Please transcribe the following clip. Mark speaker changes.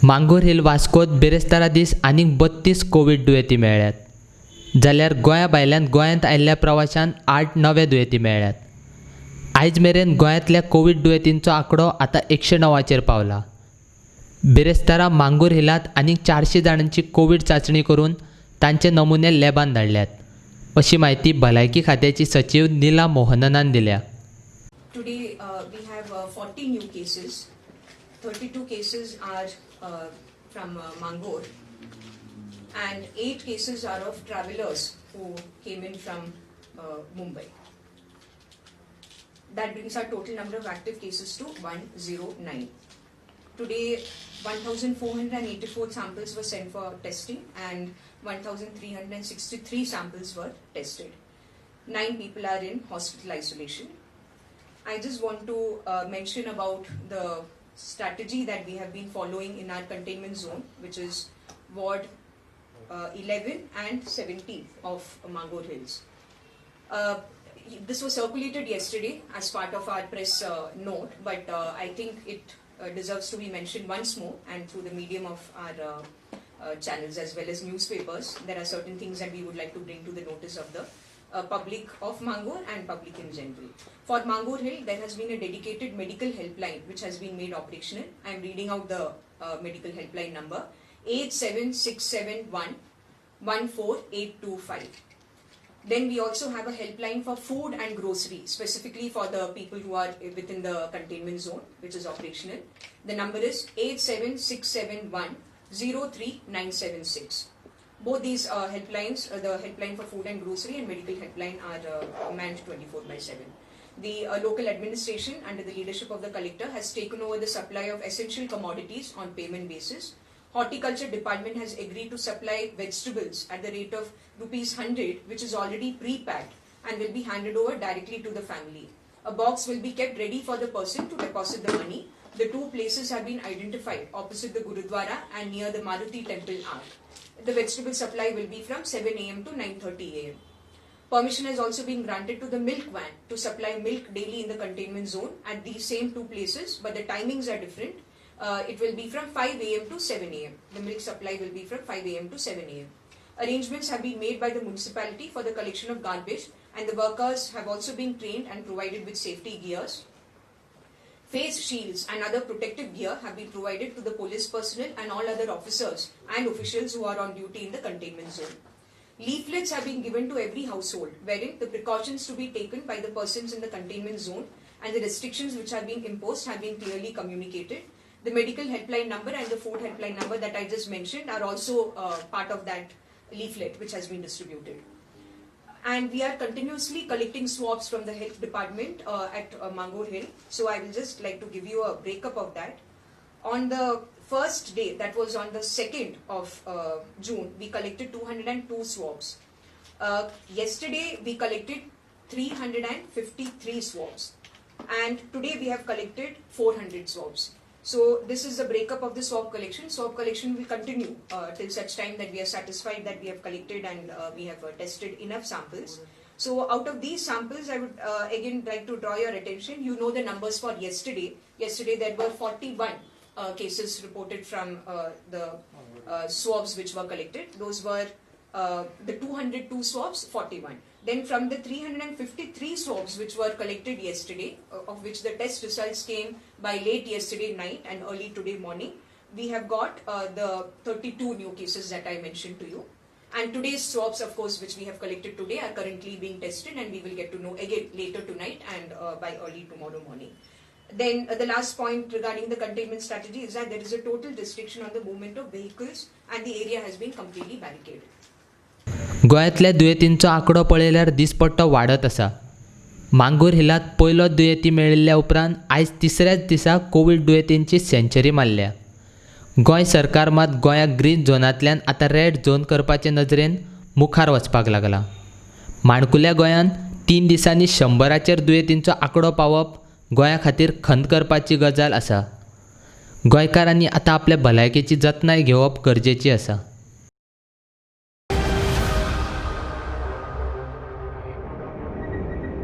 Speaker 1: मांगूर हिल वास्कोत बेरेस्तारा दीस आनीक 32 कोविड दुयेंती मेळ्ळ्यात. जाल्यार गोंया भायल्यान गोंयांत आयिल्ल्या प्रवाशांक 8 नवे दुयेंती मेळ्ळ्यात. आयज मेरेन गोंयांतल्या कोविड दुयेंतींचो आंकडो आतां 109 पावला. बेरेस्तारा मांगूर हिलांत आनीक 400 जाणांची कोविड चांचणी करून तांचे नमुने लॅबांत धाडल्यात, अशी माहिती भलायकी खात्याची सचिव नीला मोहननान दिल्या.
Speaker 2: Today we have 40 new cases. 32 cases are from Mangur, and 8 cases are of travelers who came in from Mumbai. That brings our total number of active cases to 109. Today 1,484 samples were sent for testing and 1,363 samples were tested. 9 people are in hospital isolation. I just want to mention about the strategy that we have been following in our containment zone, which is Ward 11 and 17 of Mangur Hills. This was circulated yesterday as part of our press note, but I think it deserves to be mentioned once more, and through the medium of our channels as well as newspapers. There are certain things that we would like to bring to the notice of the public of Mangur and public in general. For Mangur Hill, there has been a dedicated medical helpline which has been made operational. I am reading out the medical helpline number: 87671 14825. Then we also have a helpline for food and grocery, specifically for the people who are within the containment zone, which is operational. The number is 87671 03976. Both these helplines, the helpline for food and grocery and medical helpline, are manned 24/7. The local administration, under the leadership of the collector, has taken over the supply of essential commodities on payment basis. Horticulture department has agreed to supply vegetables at the rate of ₹100, which is already pre-packed and will be handed over directly to the family. A box will be kept ready for the person to deposit the money. The two places have been identified opposite the Gurudwara and near the Maruti Temple Arch. The vegetable supply will be from 7 a.m. to 9:30 a.m. Permission has also been granted to the milk van to supply milk daily in the containment zone at these same two places, but the timings are different. It will be from 5 a.m. to 7 a.m. The milk supply will be from 5 a.m. to 7 a.m. Arrangements have been made by the municipality for the collection of garbage, and the workers have also been trained and provided with safety gears. Face shields and other protective gear have been provided to the police personnel and all other officers and officials who are on duty in the containment zone. Leaflets have been given to every household, wherein the precautions to be taken by the persons in the containment zone and the restrictions which are being imposed have been clearly communicated. The medical helpline number and the food helpline number that I just mentioned are also part of that leaflet which has been distributed. And we are continuously collecting swabs from the health department at Mangur Hill. So I will just like to give you a breakup of that. On the first day, that was on the 2nd of June, we collected 202 swabs. Yesterday, we collected 353 swabs. And today, we have collected 400 swabs. So this is the breakup of the swab collection. Swab collection will continue till such time that we are satisfied that we have collected and we have tested enough samples. So out of these samples, I would again like to draw your attention. You know the numbers for yesterday. Yesterday there were 41 cases reported from the swabs which were collected. Those were the 202 swabs, 41. Then from the 353 swabs which were collected yesterday, of which the test results came by late yesterday night and early today morning, we have got the 32 new cases that I mentioned to you. And today's swabs, of course, which we have collected today are currently being tested, and we will get to know again later tonight and by early tomorrow morning. Then the last point regarding the containment strategy is that there is a total restriction on the movement of vehicles and the area has been completely barricaded.
Speaker 1: गोंयांतल्या दुयेंतींचो आंकडो पळयल्यार दिसपट्टो वाडत आसा. मांगूर हिलांत पयलो दुयेंती मेळिल्ल्या उपरांत आयज तिसऱ्याच दिसा कोविड दुयेंतींची सेंचुरी मारल्या. गोंय सरकार मात गोंयाक ग्रीन झोनांतल्यान आतां रेड झोन करपाचे नजरेन मुखार वचपाक लागला. माणकुल्या गोंयांत 3 दिसांनी 100 दुयेंतींचो आंकडो पावप गोंया खातीर खंत करपाची गजाल आसा. गोंयकारांनी आतां आपल्या भलायकेची जतनाय घेवप गरजेची आसा.